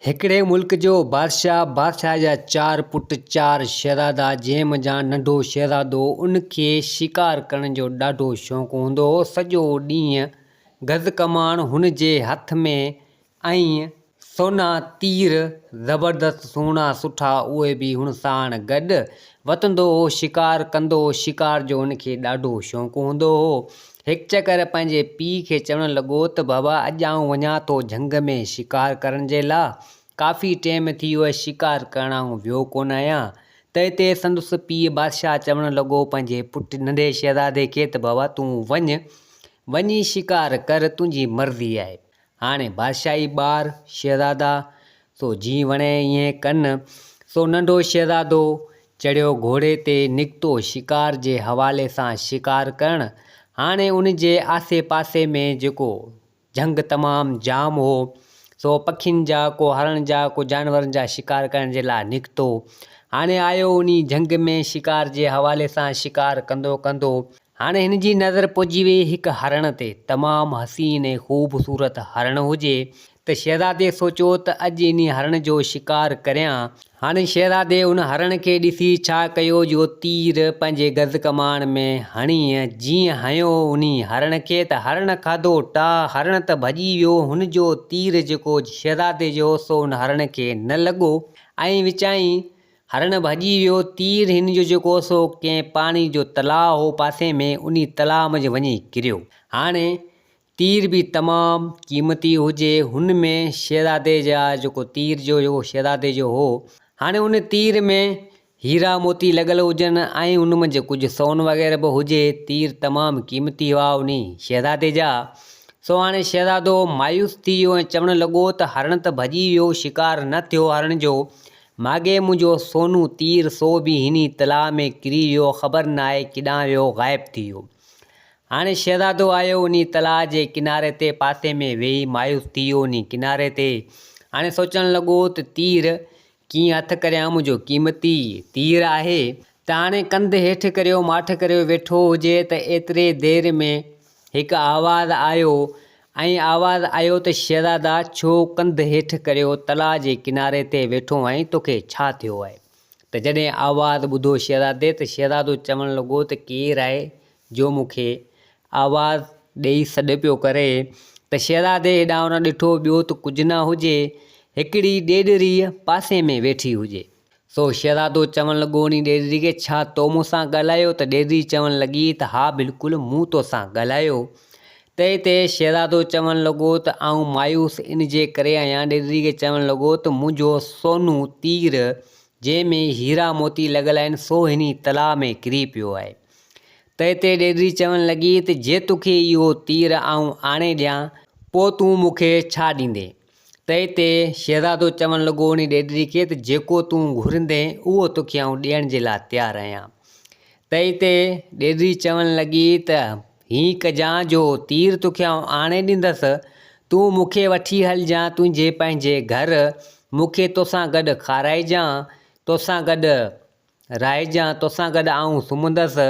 हिकिड़े मुल्क जो बादशाह जा 4 पुट 4 शहज़ादा जंहिं मंझां नंढो शहज़ादो उनखे शिकार करण जो ॾाढो शौक़ु हूंदो हो। सॼो ॾींहुं गज़ कमाण हुन जे हथ में ऐं सोना तीर ज़बरदस्त सुहिणा सुठा उहे बि हुन साण गॾु वतंदो हो, शिकार कंदो हो। शिकार जो उनखे ॾाढो शौक़ु हूंदो हो। हिकु चकर पंहिंजे पीउ खे चवणु लॻो त बाबा, अॼु आउं वञा थो झंग में शिकार करण जे लाइ। काफ़ी टाइम थी वियो आहे शिकार करण आउं वियो कोन आहियां। त हिते संदसि पीउ बादशाह चवणु लॻो पंहिंजे पुटु नंढे शहज़ादे खे त बाबा तूं वञी शिकार कर, तुंहिंजी मर्ज़ी आहे। हाणे बादशाही ॿार शहज़ादा सो जीअं वणे ईअं कनि। सो नंढो शहज़ादो चढ़ियो घोड़े ते निकितो शिकार जे हवाले सां शिकार करणु। हाणे उन जे आसे पासे में जेको झंग तमामु जाम हो, सो पखियुनि जा, को हरण जा, को जानवरनि जा शिकार करण जे लाइ निकितो। हाणे आयो उन झंग में शिकार जे हवाले सां शिकार कंदो कंदो हाणे हिन जी नज़र पइजी वई हिकु हरण ते। तमामु हसीन ऐं ख़ूबसूरत हरण हुजे। त शहज़ादे सोचियो त अॼु इन हरण जो शिकार करियां। हाणे शहज़ादे उन हरण खे ॾिसी छा कयो जो तीर पंहिंजे गज़ कमाण में हणी जीअं हयो उन हरण खे त हरण खाधो टाह। हरण त भॼी वियो। हुन जो तीर जेको शहज़ादे जो सो उन हरण खे न लॻो ऐं विचाई हरण भॼी वियो। तीर हिन जो जेको सो कंहिं पाणी जो तलाउ हो पासे में, उन तलाउ में वञी किरियो। हाणे तीर बि तमामु क़ीमती हुजे। हुन में शहज़ादे जा जेको तीर जो शहज़ादे जो हो, हाणे उन तीर में हीरा मोती लॻल हुजनि ऐं उन में कुझु सोन वग़ैरह बि हुजे। तीर तमामु क़ीमती हुआ उन शहज़ादे जा। सो हाणे शहज़ादो मायूस थी वियो ऐं चवणु लॻो त हरण त भॼी वियो, शिकार न थियो हरण जो। माॻे मुंहिंजो सोनू तीर सो बि हिन तलाउ में किरी वियो, ख़बर न आहे किॾां वियो, ग़ाइबु थी वियो। हाणे शहज़ादो आयो उन तलाउ जे किनारे ते, पासे में वेही मायूस थी वियो उन किनारे ते। हाणे सोचणु लॻो त तीर कीअं हथु करियां, मुंहिंजो क़ीमती तीर आहे। त हाणे कंधु हेठि करियो, माठ करियो वेठो हुजे त एतिरे देरि में हिकु आवाज़ु आयो ऐं आवाज़ु आयो त शहज़ादा, छो कंधु हेठि करियो, तलाउ जे किनारे ते वेठो आहीं, तोखे छा थियो आहे? त जॾहिं आवाज़ु ॿुधो शहज़ादे त शहज़ादो चवणु लॻो त केरु आहे जो मूंखे आवाज़ु ॾेई सॾु पियो करे। त शहज़ादे हेॾां होॾां ॾिठो, ॿियो त कुझु न हुजे, हिकिड़ी ॾेॾरी पासे में वेठी हुजे। सो शहज़ादो चवणु लॻो उन ॾेॾरी खे, छा तो मूंसां ॻाल्हायो? त ॾेॾरी चवणु लॻी त हा बिल्कुलु, मूं तोसां ॻाल्हायो। त हिते शहज़ादो चवणु लॻो त आउं मायूस इन जे करे आहियां। ॾेॾरी खे चवणु लॻो त मुंहिंजो सोनू तीर जंहिंमें हीरा मोती लॻल आहिनि, सो हिन तलाउ में किरी पियो आहे। त हिते ॾेॾरी चवणु लॻी त जे तोखे इहो तीर आउं आणे ॾियां, पोइ तूं मूंखे छा ॾींदे? त हिते शहज़ादो चवणु लॻो उन ॾेॾरी खे त जेको तूं घुरंदे उहो तोखे आउं ॾियण जे लाइ तयारु आहियां। त हिते ॾेॾरी चवणु लॻी त हीअं कजां जो तीर तोखे आउं आणे ॾींदसि, तूं मूंखे वठी हलिजांइ तुंहिंजे पंहिंजे घर, मूंखे तोसां गॾु खाराइजांइ, तोसां गॾु रहिजांइ, तोसां गॾु आउं सुम्हंदसि,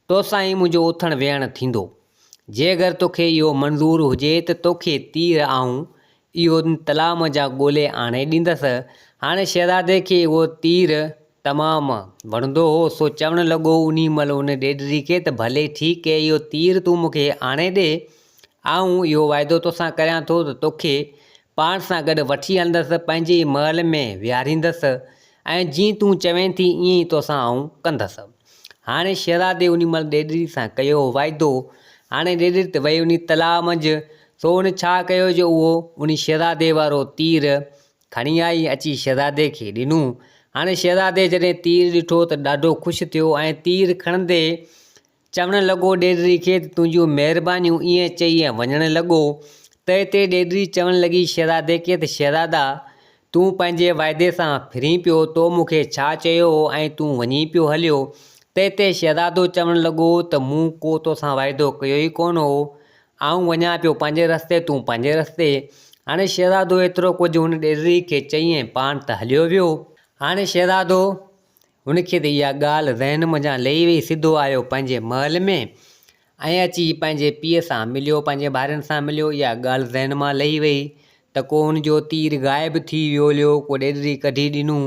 तोसां ई मुंहिंजो उथणु वेहणु थींदो। जे अगरि तोखे इहो मंज़ूरु हुजे त तोखे तीर आउं इहो तलाउ मंझां ॻोल्हे आणे ॾींदसि। हाणे शहज़ादे खे उहो तीर तमामु वणंदो हो। सो चवणु लॻो उन महिल उन ॾेॾरी खे त भले ठीकु आहे, इहो तीर तूं मूंखे आणे ॾे, आउं इहो वाइदो तोसां करियां थो त तोखे पाण सां गॾु वठी हलंदसि, पंहिंजे महल में विहारींदसि ऐं जीअं तूं चवें थी ईअं ई तोसां आउं कंदसि। हाणे शहज़ादे उन महिल ॾेॾरी सां कयो वाइदो। हाणे ॾेॾरी त वई उन तलाउ मंझि। सो उन छा कयो जो उहो उन शहज़ादे वारो तीर खणी आई, अची शहज़ादे खे ॾिनूं। हाणे शहज़ादे जॾहिं तीर ॾिठो त ॾाढो ख़ुशि थियो ऐं तीर खणंदे चवणु लॻो ॾेॾरी खे त तुंहिंजियूं महिरबानियूं, ईअं चई ऐं वञणु लॻो। त हिते ॾेॾरी चवणु लॻी शहज़ादे खे त शहज़ादा, तूं पंहिंजे वाइदे सां फिरी पियो, तो मूंखे छा चयो ऐं तूं वञी पियो हलियो? त हिते शहज़ादो चवणु लॻो त मूं को तोसां वाइदो कयो ई कोन हो, आउं वञा पियो पंहिंजे रस्ते, तूं पंहिंजे रस्ते। हाणे शहज़ादो एतिरो कुझु हुन ॾेॾरी खे चई ऐं पाण त हलियो वियो। हाणे शहज़ादो हुनखे त इहा ॻाल्हि ज़हन मंझां लही वई, सिधो आयो पंहिंजे महल में ऐं अची पंहिंजे पीउ सां मिलियो, पंहिंजे ॿारनि सां मिलियो। इहा ॻाल्हि ज़हन मां लही वई त को हुनजो तीर ग़ाइबु थी वियो को ॾेॾरी कढी ॾिनूं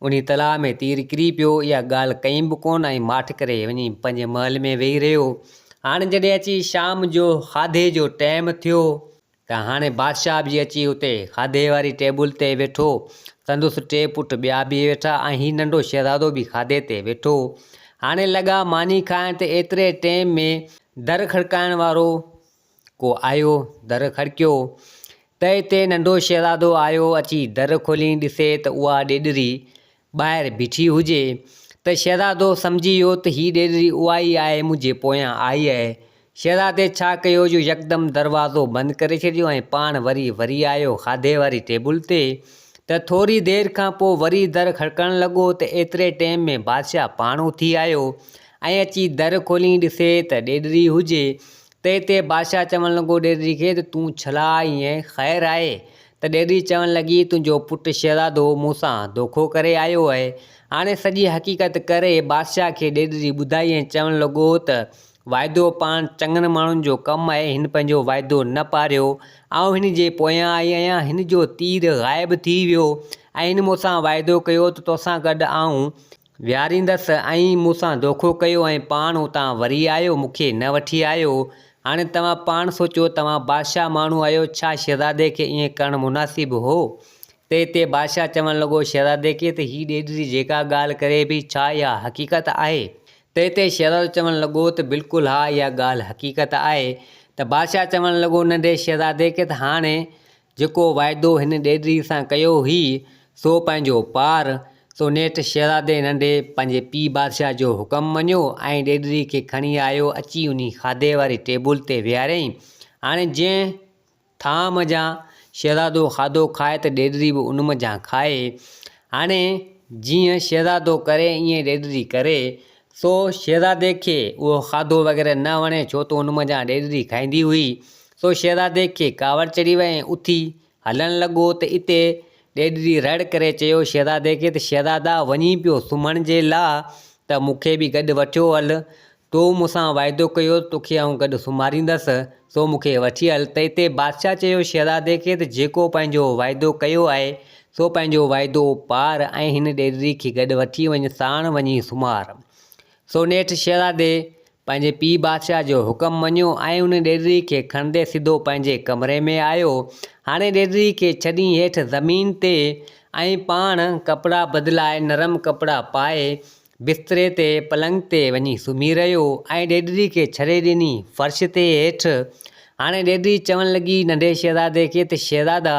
उन तलाउ में तीर किरी पियो। इहा ॻाल्हि कई बि कोन ऐं माठ करे वञी पंहिंजे महल में वेही रहियो। हाणे जॾहिं अची शाम जो खाधे जो टाइम थियो त हाणे बादशाह बि अची उते खाधे वारी टेबल ते वेठो। संदुसि 2 पुट ॿिया बि वेठा ऐं हीउ नंढो शहज़ादो बि खाधे ते वेठो। हाणे लॻा मानी खाइण त एतिरे टाइम में दर खड़काइण वारो को आयो। दर खड़कियो त हिते नंढो शहज़ादो आयो। अची दर खोली ॾिसे त उहा ॾेॾरी ॿाहिरि बीठी हुजे त शहज़ादो सम्झी वियो त हीअ ॾेॾरी उहा ई आहे मुंहिंजे पोयां आई आहे। शहज़ादे छा कयो जो यकदमि दरवाज़ो बंदि करे छॾियो ऐं पाण वरी आयो खाधे वारी टेबल ते। त थोरी देरि खां पोइ वरी दर खड़कणु लॻो त एतिरे टाइम में बादशाह पाण उथी आयो ऐं अची दर खोली ॾिसे त ॾेॾरी हुजे। त हिते बादशाह चवणु लॻो ॾेॾरी खे त तूं छला ईअं ख़ैरु आहे? त ॾेॾरी चवणु लॻी तुंहिंजो पुटु शहज़ादो मूंसां धोखो करे आयो आहे। हाणे सॼी हक़ीक़त करे बादशाह खे ॾेॾरी ॿुधाई ऐं चवणु लॻो त वाइदो पाण चङनि माण्हुनि जो कमु आहे। हिन पंहिंजो वाइदो न पारियो। आउं हिन जे पोयां आई आहियां। हिन जो तीर ग़ाइबु थी वियो ऐं हिन मूंसां वाइदो कयो त तोसां गॾु आउं विहारींदसि ऐं मूंसां धोखो कयो ऐं पाण उतां वरी आयो मूंखे न वठी आयो। हाणे तव्हां पाण सोचो तव्हां बादशाह माण्हू आहियो, छा शहज़ादे खे ईअं करणु मुनासिबु हो? त हिते बादशाह चवणु लॻो शहज़ादे खे त हीअ ॾेॾरी जेका ॻाल्हि करे पई छा इहा हक़ीक़त आहे? त हिते शहज़ादो चवणु लॻो त बिल्कुलु हा इहा ॻाल्हि हक़ीक़त आहे। त बादशाह चवणु लॻो नंढे शहज़ादे खे त हाणे जेको वाइदो हिन ॾेॾरी सां कयो हुई सो पंहिंजो पार। सो नेठि शहज़ादे नंढे पंहिंजे पीउ बादशाह जो हुकम मञियो ऐं ॾेॾरी खे खणी आयो। अची उन खाधे वारी टेबल ते विहारियईं। हाणे जंहिं थाम जा शहज़ादो खाधो खाए त ॾेॾरी बि उन मज़ा खाए। हाणे जीअं शहज़ादो करे ईअं ॾेॾरी करे। सो शहज़ादे खे उहो खाधो वग़ैरह न वणे छो त उन मज़ा ॾेॾरी खाईंदी हुई। सो शहज़ादे खे कावड़ चढ़ी वई ऐं उथी हलणु लॻो त हिते ॾेॾरी रड़ करे चयो शहज़ादे खे त शहज़ादा वञी पियो सुम्हण जे लाइ त मूंखे बि गॾु वठो हल। तो मूंसां वाइदो कयो तोखे आउं गॾु सुम्हारींदसि सो मूंखे वठी हल। त हिते बादशाह चयो शहज़ादे खे त जेको पंहिंजो वाइदो कयो आहे सो पंहिंजो वाइदो पार ऐं हिन ॾेॾरी खे गॾु वठी वञ साण वञी सुम्हार। सो नेठि शहज़ादे पंहिंजे पीउ बादशाह जो हुकम मञियो ऐं उन ॾेॾरी खे खणंदे सिधो पंहिंजे कमरे में आयो। हाणे ॾेॾरी खे छॾी हेठि ज़मीन ते ऐं पाण कपिड़ा बदिलाए नरम कपिड़ा पाए बिस्तरे ते पलंग ते वञी सुम्ही रहियो ऐं ॾेॾरी खे छॾे ॾिनी फर्श ते हेठि। हाणे ॾेॾरी चवणु लॻी नंढे शहज़ादे खे त शहज़ादा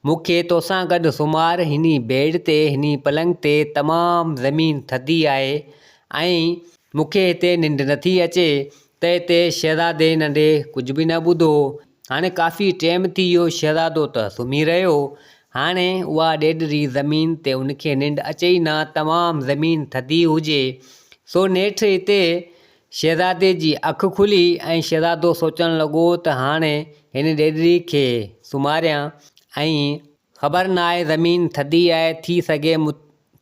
मूंखे तोसां गॾु सुम्हार। हिन बेड ते हिन पलंग ते तमामु ज़मीन थधी आहे ऐं मूंखे हिते निंड नथी अचे। त हिते शहज़ादे नंढे कुझु बि न ॿुधो। हाणे काफ़ी टाइम थी वियो शहज़ादो त सुम्ही रहियो। हाणे उहा ॾेॾरी ज़मीन ते उनखे निंड अचे ई न, तमामु ज़मीन थधी हुजे। सो नेठि हिते शहज़ादे जी अखि खुली ऐं शहज़ादो सोचणु लॻो त हाणे हिन ॾेॾरी खे सुम्हारियां ऐं ख़बर न आहे ज़मीन थधी आहे,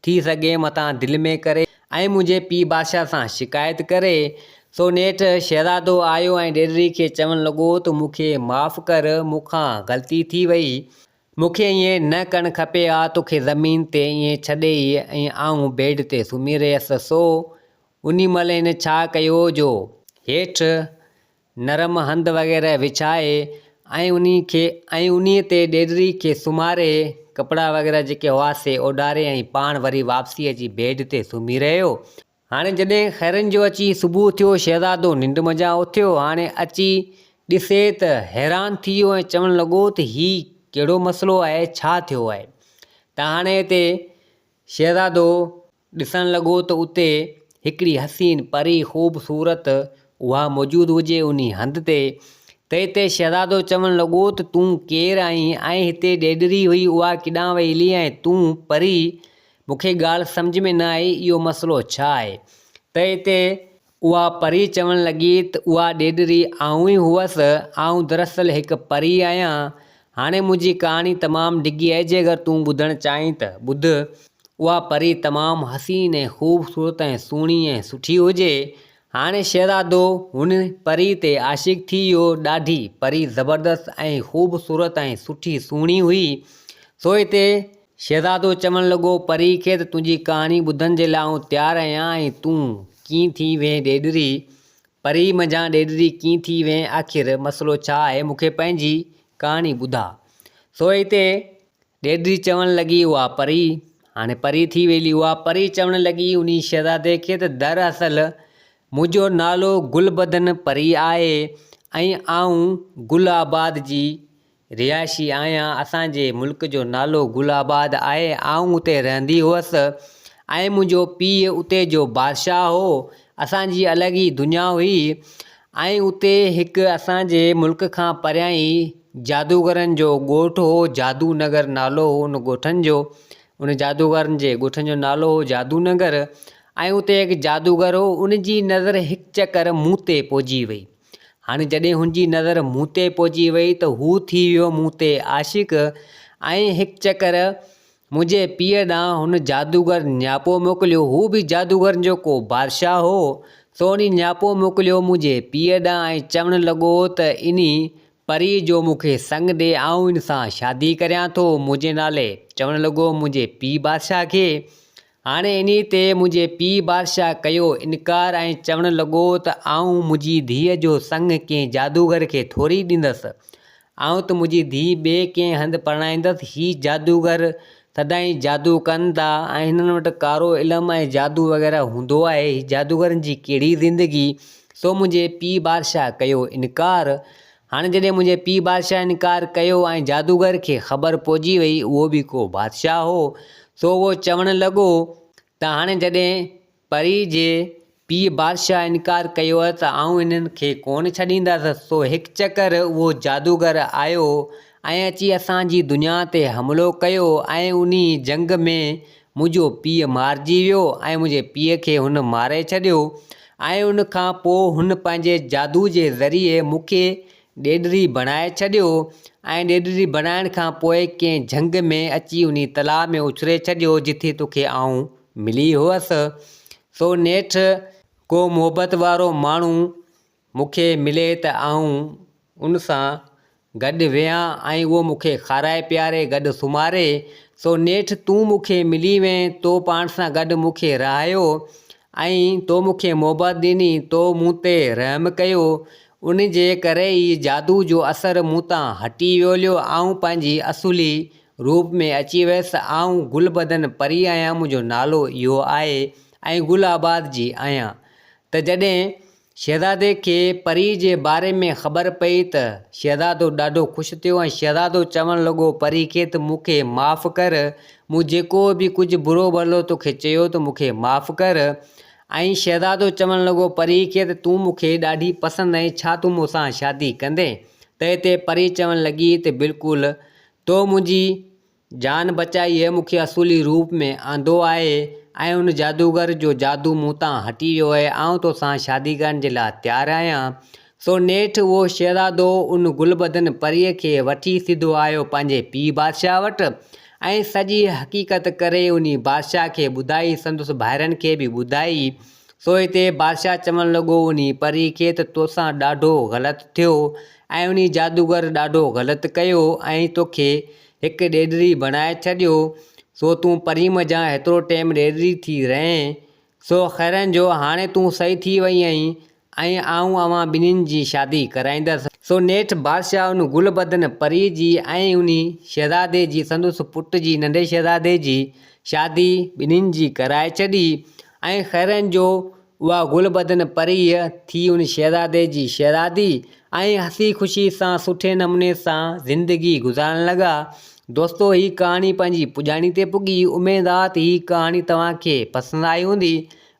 थी सघे मतां दिलि में करे ऐं मुंहिंजे पीउ बादशाह सां शिकायत करे। सो नेठि शहज़ादो आयो ऐं ॾेॾरी खे चवणु लॻो त मूंखे माफ़ु कर, मूंखां ग़लती थी वई, मूंखे ईअं न करणु खपे हा तोखे ज़मीन ते ईअं छॾे ऐं आउं बेड ते सुम्ही रहियसि। सो उन महिल हिन छा कयो जो हेठि नरम हंध वग़ैरह विछाए ऐं उन ते ॾेॾरी खे सुम्हारे कपिड़ा वग़ैरह जेके हुआ से ओढारे ऐं पाण वरी वापसी अची बेड ते सुम्ही रहियो। हाणे जॾहिं खैरनि जो अची सुबुह थियो शहज़ादो निंड मज़ा उथियो। हाणे अची ॾिसे त हैरान थी वियो ऐं चवणु लॻो त हीउ कहिड़ो मसइलो आहे, छा थियो आहे? त हाणे हिते शहज़ादो ॾिसणु लॻो त उते हिकिड़ी हसीन परी ख़ूबसूरत उहा मौजूदु हुजे उन हंध ते। त हिते शहज़ादो चवणु लॻो त तूं केरु आहीं ऐं हिते ॾेॾरी हुई उहा किॾां वई हली ऐं तूं परी? मूंखे ॻाल्हि सम्झ में न आई, इहो मसइलो छा आहे? त हिते उहा परी चवणु लॻी त उहा ॾेॾरी आऊं ई हुअसि, आऊं दरअसल हिकु परी आहियां। हाणे मुंहिंजी कहाणी तमामु डिघी आहे, जे अगरि तूं ॿुधणु चाहीं त ॿुध। उहा परी तमामु हसीन ऐं ख़ूबसूरत ऐं सुहिणी ऐं सुठी हुजे। हाणे शहज़ादो हुन परी ते आशिक़ थी वियो। ॾाढी परी ज़बरदस्त ऐं ख़ूबसूरत ऐं सुठी सुहिणी हुई। सो हिते शहज़ादो चवणु लॻो परी खे त तुंहिंजी कहाणी ॿुधण जे लाइ आउं तयारु आहियां ऐं तूं कीअं थी वें ॾेढरी। परी मञा ॾेढरी कीअं थी वें, आख़िर मसइलो छा आहे, मूंखे पंहिंजी कहाणी ॿुधा। सो हिते ॾेढरी चवणु लॻी उहा परी, हाणे परी थी वेली उहा परी चवणु लॻी उन शहज़ादे खे त दरअसल मुंहिंजो नालो गुलबदन परी आहे ऐं आउं गुलाबाद जी रिहायशी आहियां। असांजे मुल्क जो नालो गुलाबाद आहे। आउं उते रहंदी हुअसि ऐं मुंहिंजो पीउ उते जो बादशाह हो। असांजी अलॻि ई दुनिया हुई ऐं उते हिकु असांजे मुल्क खां परियां ई जादूगरनि जो ॻोठु हो, जादूनगर नालो हो उन ॻोठनि जो। उन जादूगरनि जे ॻोठनि जो नालो हो जादूनगर ऐं उते हिकु जादूगर हो। उन जी नज़र हिकु चकर मूं ते पहुची वई। हाणे जॾहिं हुनजी नज़र मूं ते पहुची वई त हू थी वियो मूं ते आशिक़ ऐं हिकु चकर मुंहिंजे पीउ ॾांहुं हुन जादूगर नियापो मोकिलियो। हू बि जादूगरनि जो को बादशाह हो। सो उन नियापो मोकिलियो मुंहिंजे पीउ ॾांहुं ऐं चवणु लॻो त इन परी जो मूंखे संग ॾे, आउं इन सां शादी करियां थो मुंहिंजे नाले। चवणु लॻो मुंहिंजे पीउ बादशाह खे। हाणे इन ते मुंहिंजे पीउ बादशाह कयो इनकार ऐं चवणु लॻो त आउं मुंहिंजी धीअ जो संग कंहिं जादूगर खे थोरी ॾींदसि। आउं त मुंहिंजी धीउ ॿिए कंहिं हंधि परणाईंदसि। ही जादूगर सदाईं जादू कनि था ऐं हिननि वटि कारो इल्मु ऐं जादू वग़ैरह हूंदो आहे। ही जादूगरनि जी कहिड़ी ज़िंदगी। सो मुंहिंजे पीउ बादशाह कयो इनकार। हाणे जॾहिं मुंहिंजे पीउ बादशाह इनकार कयो ऐं जादूगर खे ख़बर पहुची वई, उहो बि को बादशाह हो। सो उहो चवणु लॻो त हाणे जॾहिं परी जे पीउ बादशाह इनकार कयो आहे त आउं इन्हनि खे कोन छॾींदसि। सो हिकु चकर उहो जादूगर आयो ऐं अची असांजी दुनिया ते हमिलो कयो ऐं उन जंग में मुंहिंजो पीउ मारिजी वियो ऐं मुंहिंजे पीउ खे हुन मारे छॾियो। ऐं उन खां पोइ हुन पंहिंजे जादू जे ज़रिए मूंखे ॾेढरी बणाए छॾियो ऐं ॾेढरी बणाइण खां पोइ कंहिं जंग में अची उन तलाउ में उछिरे छॾियो जिथे तोखे आउं मिली हुअसि। सो नेठि को मोहबत वारो माण्हू मूंखे मिले त आउं उन सां गॾु वेहां ऐं उहो मूंखे खाराए पीआरे गॾु सुम्हारे। सो नेठि तूं मूंखे मिली वें, तो पाण सां गॾु मूंखे रहायो ऐं तो मूंखे मोहबत ॾिनी, तो मूं ते रहम कयो। उन जे करे ई जादू जो असरु मूं तां हटी वियो। आउं पंहिंजी असुली रूप में अची वियसि। आउं गुलबदन परी आहियां, मुंहिंजो नालो इहो आहे ऐं गुलाबाद जी आहियां। त जॾहिं शहज़ादे खे परी जे बारे में ख़बर पई त शहज़ादो ॾाढो ख़ुशि थियो ऐं शहज़ादो चवणु लॻो परी खे त मूंखे माफ़ु कर, मूं जेको बि कुझु बुरो भलो तोखे चयो त मूंखे माफ़ु कर। ऐं शहज़ादो चवणु लॻो परी खे त तूं मूंखे ॾाढी पसंदि आई, छा तूं मूंसां शादी कंदे? त हिते परी चवणु लॻी त बिल्कुलु, तो मुंहिंजी जान बचाई आहे, मूंखे असुली रूप में आंदो आहे ऐं उन जादूगर जो जादू मूं तां हटी वियो आहे। आउं तोसां शादी करण जे लाइ तयारु आहियां। सो नेठि उहो शहज़ादो उन गुलबदन परीअ खे वठी सिधो आयो पंहिंजे पीउ बादशाह वटि ऐं सॼी हक़ीक़त करे उन बादशाह खे ॿुधाई, संदसि भाइरनि खे बि ॿुधाई। सो हिते बादशाह चवणु लॻो उन परी खे त तोसां ॾाढो ग़लति थियो ऐं उन जादूगर ॾाढो ग़लति कयो ऐं तोखे हिकु ॾेढरी बणाए छॾियो। सो तूं परी मञा हेतिरो टाइम ॾेढरी थी रहें। सो ख़ैरनि जो हाणे तूं सही थी वई आहीं ऐं आउं अव्हां ॿिन्हिनि जी शादी कराईंदसि। सो नेठि बादशाह उन गुलबदन परी जी ऐं उन शहज़ादे जी, संदसि पुट जी, नंढे शहज़ादे जी शादी ॿिन्हिनि जी कराए छॾी। ऐं ख़ैरनि जो उहा गुलबदन परीअ थी उन शहज़ादे जी शहज़ादी ऐं हसी ख़ुशी सां सुठे नमूने सां ज़िंदगी गुज़ारणु लॻा। दोस्तो, ही कहाणी पंहिंजी पुॼाणी ते पुॻी। उमेदु आहे त ही कहाणी तव्हांखे पसंदि आई हूंदी।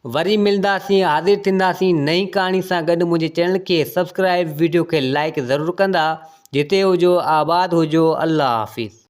वरी मिलंदासीं, हाज़िर थींदासीं नई कहाणी सां गॾु। मुंहिंजे चैनल खे सब्सक्राइब, वीडियो खे लाइक ज़रूरु कंदा। जिते हुजो आबाद हुजो। अल्लाह हाफ़िज़।